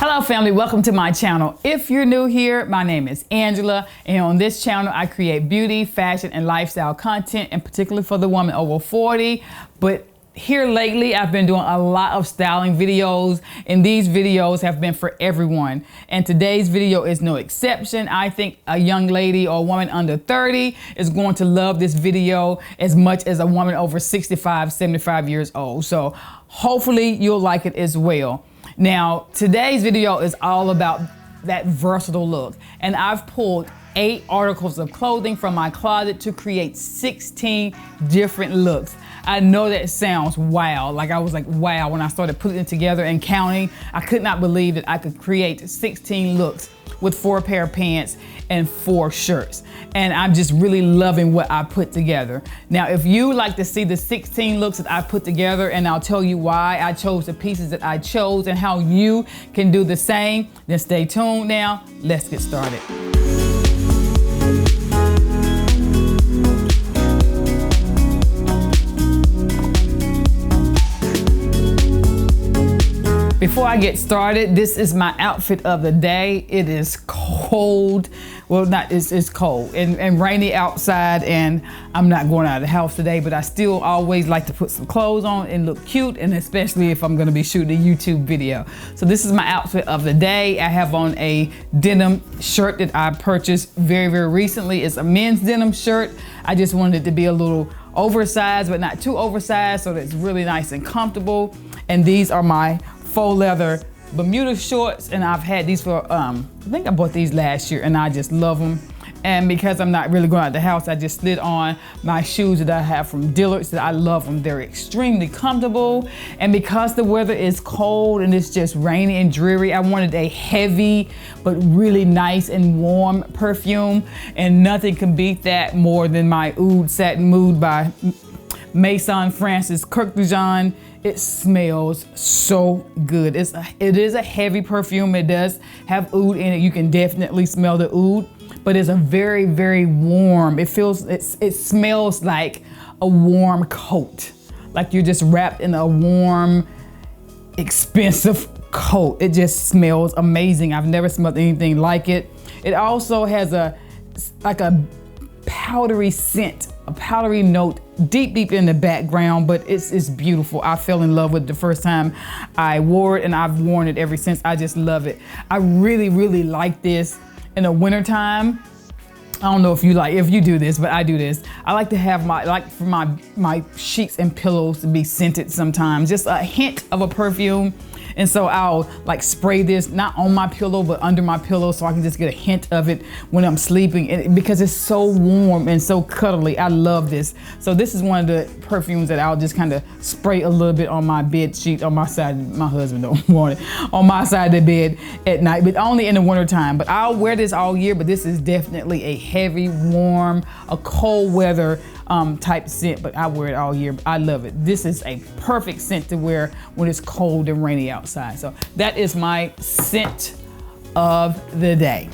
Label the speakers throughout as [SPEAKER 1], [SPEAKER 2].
[SPEAKER 1] Hello family, welcome to my channel. If you're new here, my name is Angela, and on this channel I create beauty, fashion, and lifestyle content, and particularly for the woman over 40. But here lately I've been doing a lot of styling videos, and these videos have been for everyone. And today's video is no exception. I think a young lady or a woman under 30 is going to love this video as much as a woman over 65, 75 years old. So hopefully you'll like it as well. Now, today's video is all about that versatile look, and I've pulled 8 articles of clothing from my closet to create 16 different looks. I know that sounds wow. Like I was like, wow, when I started putting it together and counting, I could not believe that I could create 16 looks with 4 pair of pants and 4 shirts. And I'm just really loving what I put together. Now, if you like to see the 16 looks that I put together, and I'll tell you why I chose the pieces that I chose and how you can do the same, then stay tuned now. Let's get started. Before I get started, this is my outfit of the day. It is cold. Well, it's cold and rainy outside, and I'm not going out of the house today, but I still always like to put some clothes on and look cute, and especially if I'm gonna be shooting a YouTube video. So this is my outfit of the day. I have on a denim shirt that I purchased very, very recently. It's a men's denim shirt. I just wanted it to be a little oversized, but not too oversized, so that it's really nice and comfortable. And these are my faux leather Bermuda shorts, and I've had these for, I think I bought these last year, and I just love them. And because I'm not really going out of the house, I just slid on my shoes that I have from Dillard's that I love them. They're extremely comfortable. And because the weather is cold and it's just rainy and dreary, I wanted a heavy but really nice and warm perfume. And nothing can beat that more than my Oud Satin Mood by Maison Francis Kurkdoujan. It smells so good. It is a heavy perfume. It does have oud in it. You can definitely smell the oud, but it's a very, very warm. It smells like a warm coat. Like you're just wrapped in a warm, expensive coat. It just smells amazing. I've never smelled anything like it. It also has like a powdery scent, a powdery note deep in the background, but it's beautiful. I fell in love with it the first time I wore it, and I've worn it ever since. I just love it. I really, really like this in the wintertime. I don't know if you do this, but I do this. I like to have my sheets and pillows to be scented sometimes, just a hint of a perfume. And so I'll like spray this, not on my pillow, but under my pillow, so I can just get a hint of it when I'm sleeping. And because it's so warm and so cuddly, I love this. So this is one of the perfumes that I'll just kind of spray a little bit on my bed sheet, on my side. My husband don't want it, on my side of the bed at night, but only in the winter time. But I'll wear this all year, but this is definitely a heavy, warm, a cold weather type scent, but I wear it all year. I love it. This is a perfect scent to wear when it's cold and rainy outside. So that is my scent of the day.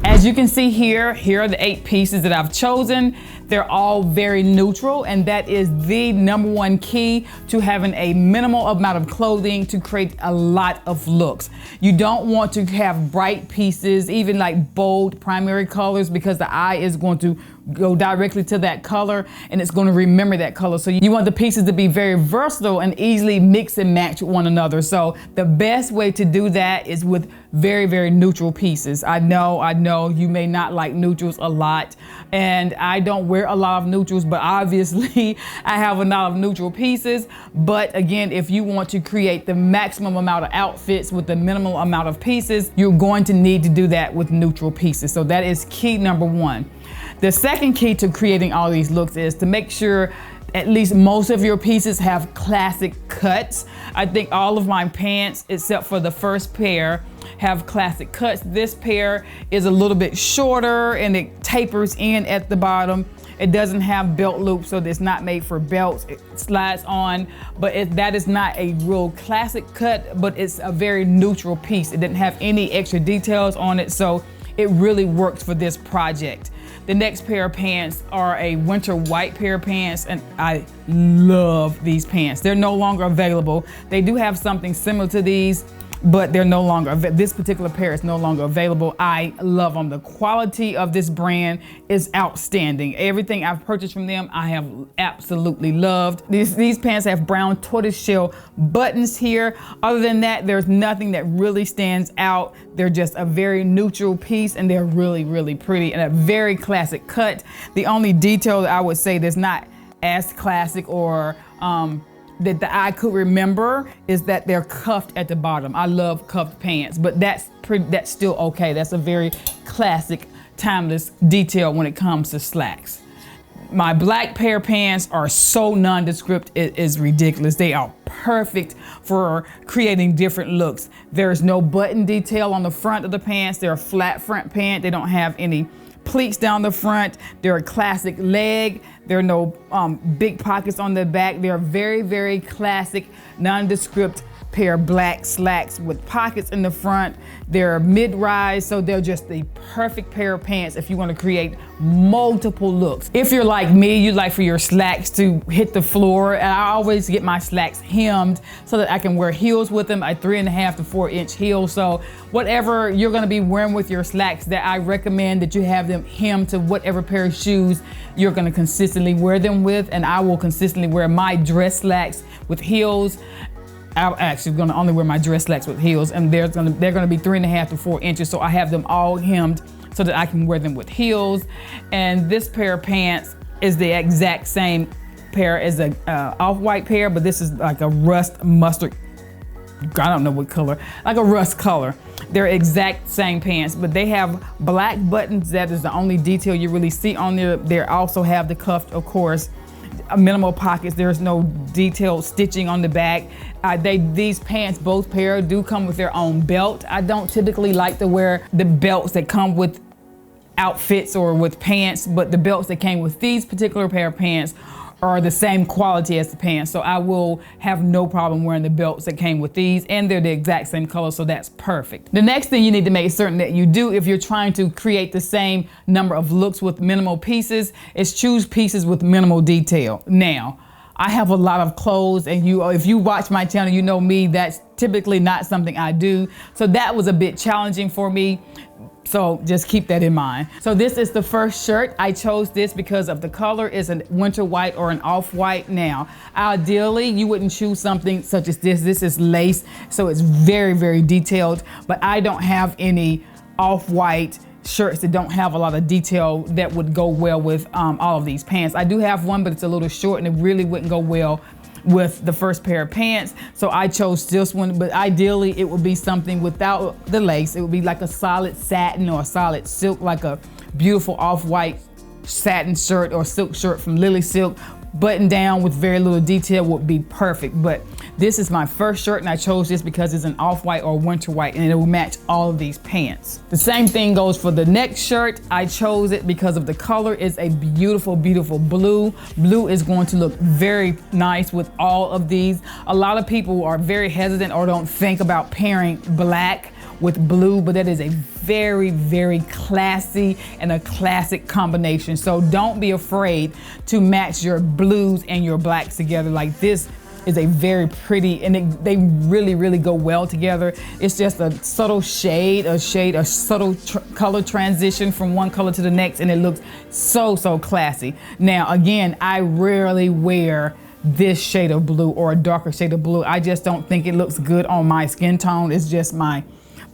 [SPEAKER 1] As you can see here are the 8 pieces that I've chosen. They're all very neutral, and that is the #1 key to having a minimal amount of clothing to create a lot of looks. You don't want to have bright pieces, even like bold primary colors, because the eye is going to go directly to that color and it's going to remember that color. So you want the pieces to be very versatile and easily mix and match with one another. So the best way to do that is with very, very neutral pieces. I know you may not like neutrals a lot, and I don't wear a lot of neutrals, but obviously I have a lot of neutral pieces. But again, if you want to create the maximum amount of outfits with the minimal amount of pieces, you're going to need to do that with neutral pieces. So that is key #1. The second key to creating all these looks is to make sure at least most of your pieces have classic cuts. I think all of my pants, except for the first pair, have classic cuts. This pair is a little bit shorter and it tapers in at the bottom. It doesn't have belt loops, so it's not made for belts. It slides on, but that is not a real classic cut, but it's a very neutral piece. It didn't have any extra details on it, so it really works for this project. The next pair of pants are a winter white pair of pants, and I love these pants. They're no longer available. They do have something similar to these, but they're no longer, this particular pair is no longer available. I love them. The quality of this brand is outstanding. Everything I've purchased from them, I have absolutely loved. These pants have brown tortoiseshell buttons here. Other than that, there's nothing that really stands out. They're just a very neutral piece, and they're really, really pretty and a very classic cut. The only detail that I would say that's not as classic or that I could remember is that they're cuffed at the bottom. I love cuffed pants, but that's still okay. That's a very classic, timeless detail when it comes to slacks. My black pair of pants are so nondescript, it is ridiculous. They are perfect for creating different looks. There's no button detail on the front of the pants. They're a flat front pant. They don't have any pleats down the front. They're a classic leg. There are no big pockets on the back. They're a very, very classic, nondescript pair of black slacks with pockets in the front. They're mid-rise, so they're just the perfect pair of pants if you want to create multiple looks. If you're like me, you like for your slacks to hit the floor. And I always get my slacks hemmed so that I can wear heels with them, a 3.5 to 4 inch heel. So whatever you're gonna be wearing with your slacks, that I recommend that you have them hemmed to whatever pair of shoes you're gonna consistently wear them with. And I will consistently wear my dress slacks with heels. I'm actually gonna only wear my dress slacks with heels, and they're gonna be 3.5 to 4 inches. So I have them all hemmed so that I can wear them with heels. And this pair of pants is the exact same pair as a off-white pair, but this is like a rust mustard, I don't know what color, like a rust color. They're exact same pants, but they have black buttons. That is the only detail you really see on there. They also have the cuffed, of course, minimal pockets. There's no detailed stitching on the back. These pants, both pair, do come with their own belt. I don't typically like to wear the belts that come with outfits or with pants, but the belts that came with these particular pair of pants are the same quality as the pants. So I will have no problem wearing the belts that came with these, and they're the exact same color, so that's perfect. The next thing you need to make certain that you do if you're trying to create the same number of looks with minimal pieces is choose pieces with minimal detail. Now, I have a lot of clothes, and if you watch my channel, you know me, that's typically not something I do. So that was a bit challenging for me. So just keep that in mind. So this is the first shirt. I chose this because of the color is a winter white or an off-white. Now, ideally, you wouldn't choose something such as this. This is lace, so it's very, very detailed, but I don't have any off-white shirts that don't have a lot of detail that would go well with all of these pants. I do have one, but it's a little short and it really wouldn't go well with the first pair of pants. So I chose this one, but ideally it would be something without the lace. It would be like a solid satin or a solid silk, like a beautiful off-white satin shirt or silk shirt from Lily Silk. Button down with very little detail would be perfect. But this is my first shirt, and I chose this because it's an off-white or winter white, and it will match all of these pants. The same thing goes for the next shirt. I chose it because of the color. It's a beautiful, beautiful blue. Blue is going to look very nice with all of these. A lot of people are very hesitant or don't think about pairing black with blue, but that is a very, very classy and a classic combination. So don't be afraid to match your blues and your blacks together. Like this is a very pretty, and they really, really go well together. It's just a subtle shade, a subtle color transition from one color to the next, and it looks so, so classy. Now, again, I rarely wear this shade of blue or a darker shade of blue. I just don't think it looks good on my skin tone. It's just my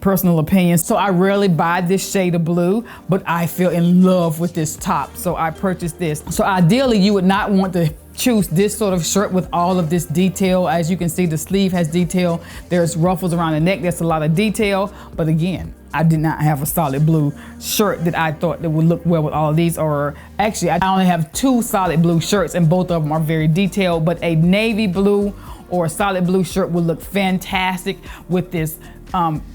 [SPEAKER 1] personal opinion. So I rarely buy this shade of blue, but I feel in love with this top, so I purchased this. So ideally, you would not want to choose this sort of shirt with all of this detail. As you can see, the sleeve has detail. There's ruffles around the neck. That's a lot of detail. But again, I did not have a solid blue shirt that I thought that would look well with all of these. Or actually, I only have 2 solid blue shirts, and both of them are very detailed. But a navy blue or a solid blue shirt would look fantastic with this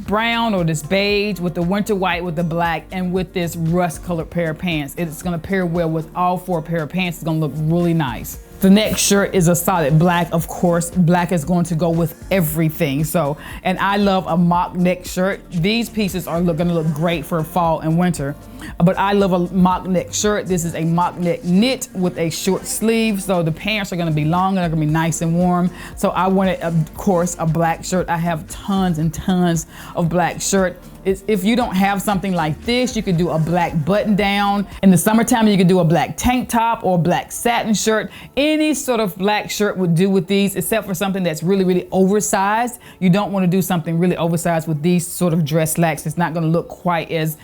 [SPEAKER 1] brown or this beige, with the winter white, with the black, and with this rust colored pair of pants. It's gonna pair well with all 4 pair of pants. It's gonna look really nice. The next shirt is a solid black. Of course, black is going to go with everything. So, and I love a mock neck shirt. These pieces are gonna look great for fall and winter. But I love a mock neck shirt. This is a mock neck knit with a short sleeve. So the pants are gonna be long and they're gonna be nice and warm. So I wanted, of course, a black shirt. I have tons and tons of black shirt. If you don't have something like this, you could do a black button down. In the summertime, you could do a black tank top or a black satin shirt. Any sort of black shirt would do with these, except for something that's really, really oversized. You don't want to do something really oversized with these sort of dress slacks. It's not going to look quite as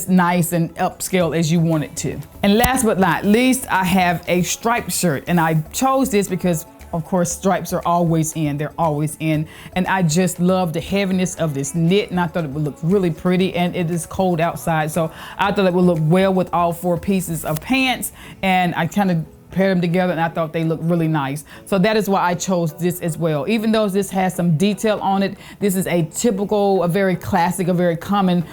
[SPEAKER 1] nice and upscale as you want it to. And last but not least, I have a striped shirt. And I chose this because, of course, stripes are always in. They're always in. And I just love the heaviness of this knit, and I thought it would look really pretty, and it is cold outside. So I thought it would look well with all 4 pieces of pants, and I kind of paired them together, and I thought they looked really nice. So that is why I chose this as well. Even though this has some detail on it, this is a typical, a very classic, a very common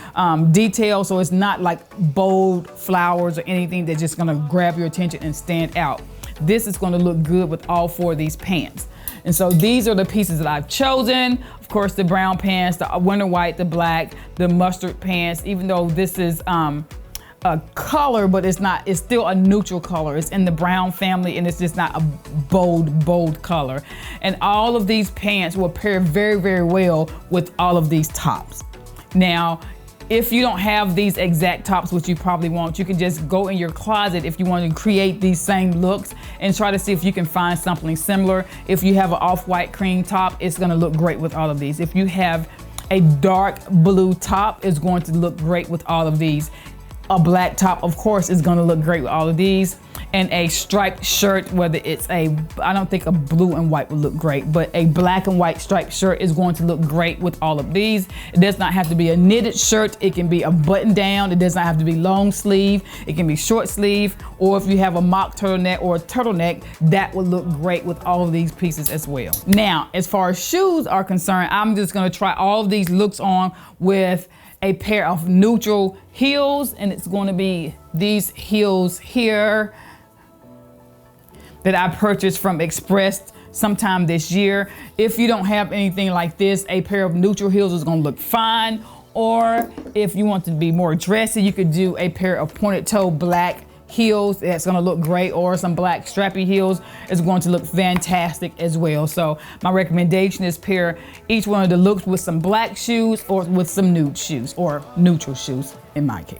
[SPEAKER 1] detail. So it's not like bold flowers or anything that's just gonna grab your attention and stand out. This is going to look good with all 4 of these pants. And so these are the pieces that I've chosen. Of course, the brown pants, the winter white, the black, the mustard pants, even though this is a color, but it's still a neutral color. It's in the brown family, and it's just not a bold color. And all of these pants will pair very, very well with all of these tops. Now, if you don't have these exact tops, which you probably won't, you can just go in your closet if you want to create these same looks and try to see if you can find something similar. If you have an off-white cream top, it's going to look great with all of these. If you have a dark blue top, it's going to look great with all of these. A black top, of course, is going to look great with all of these. And a striped shirt, whether it's I don't think a blue and white would look great, but a black and white striped shirt is going to look great with all of these. It does not have to be a knitted shirt. It can be a button down. It does not have to be long sleeve. It can be short sleeve, or if you have a mock turtleneck or a turtleneck, that would look great with all of these pieces as well. Now, as far as shoes are concerned, I'm just going to try all of these looks on with a pair of neutral heels, and it's going to be these heels here that I purchased from Express sometime this year. If you don't have anything like this, a pair of neutral heels is gonna look fine. Or if you want to be more dressy, you could do a pair of pointed toe black heels. That's gonna look great. Or some black strappy heels is going to look fantastic as well. So my recommendation is pair each one of the looks with some black shoes or with some nude shoes, or neutral shoes in my case.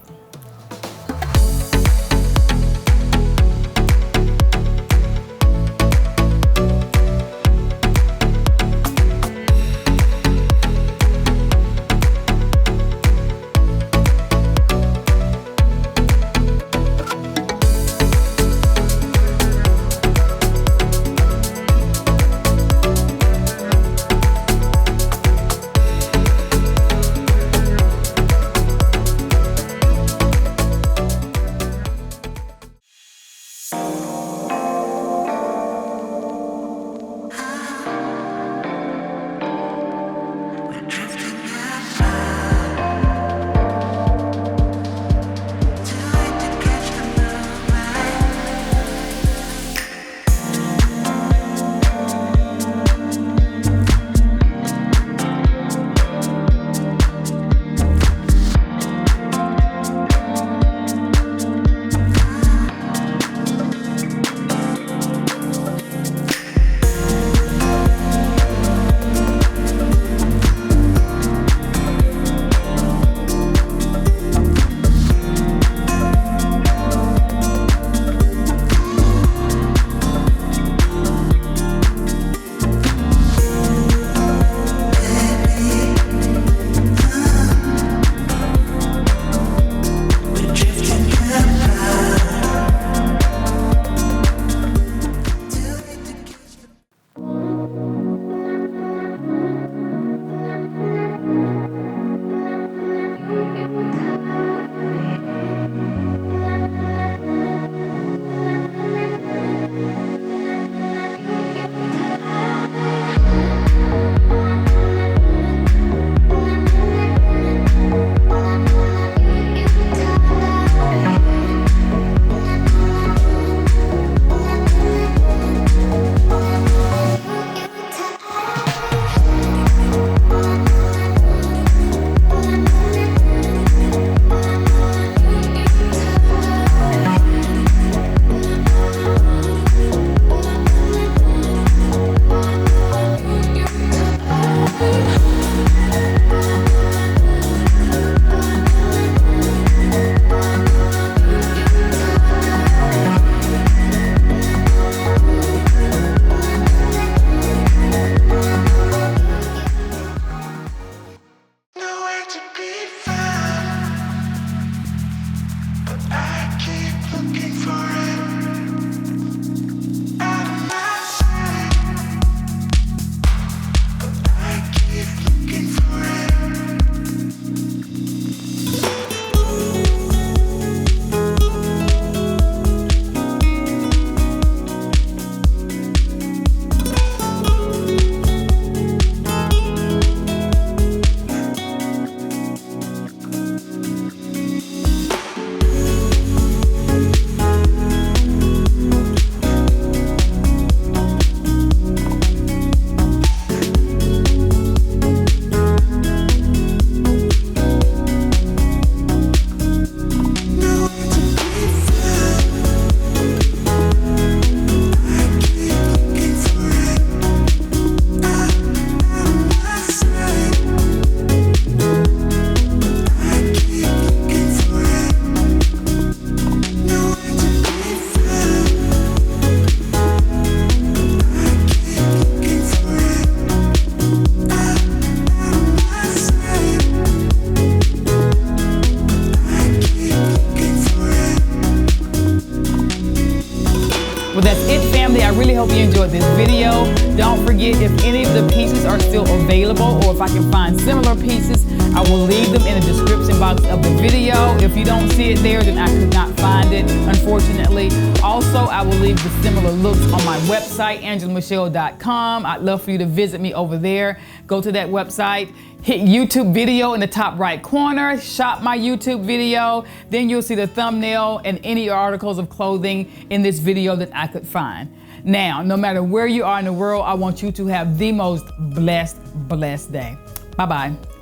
[SPEAKER 1] Well, that's it, family. I really hope you enjoyed this video. Don't forget, if any of the pieces are still available, or if I can find similar pieces, I will leave them in the description box of the video. If you don't see it there, then I could not find it, unfortunately. Also, I will leave the similar looks on my website, angelamashelle.com. I'd love for you to visit me over there. Go to that website, hit YouTube video in the top right corner, shop my YouTube video, then you'll see the thumbnail and any articles of clothing in this video that I could find. Now, no matter where you are in the world, I want you to have the most blessed day. Bye-bye.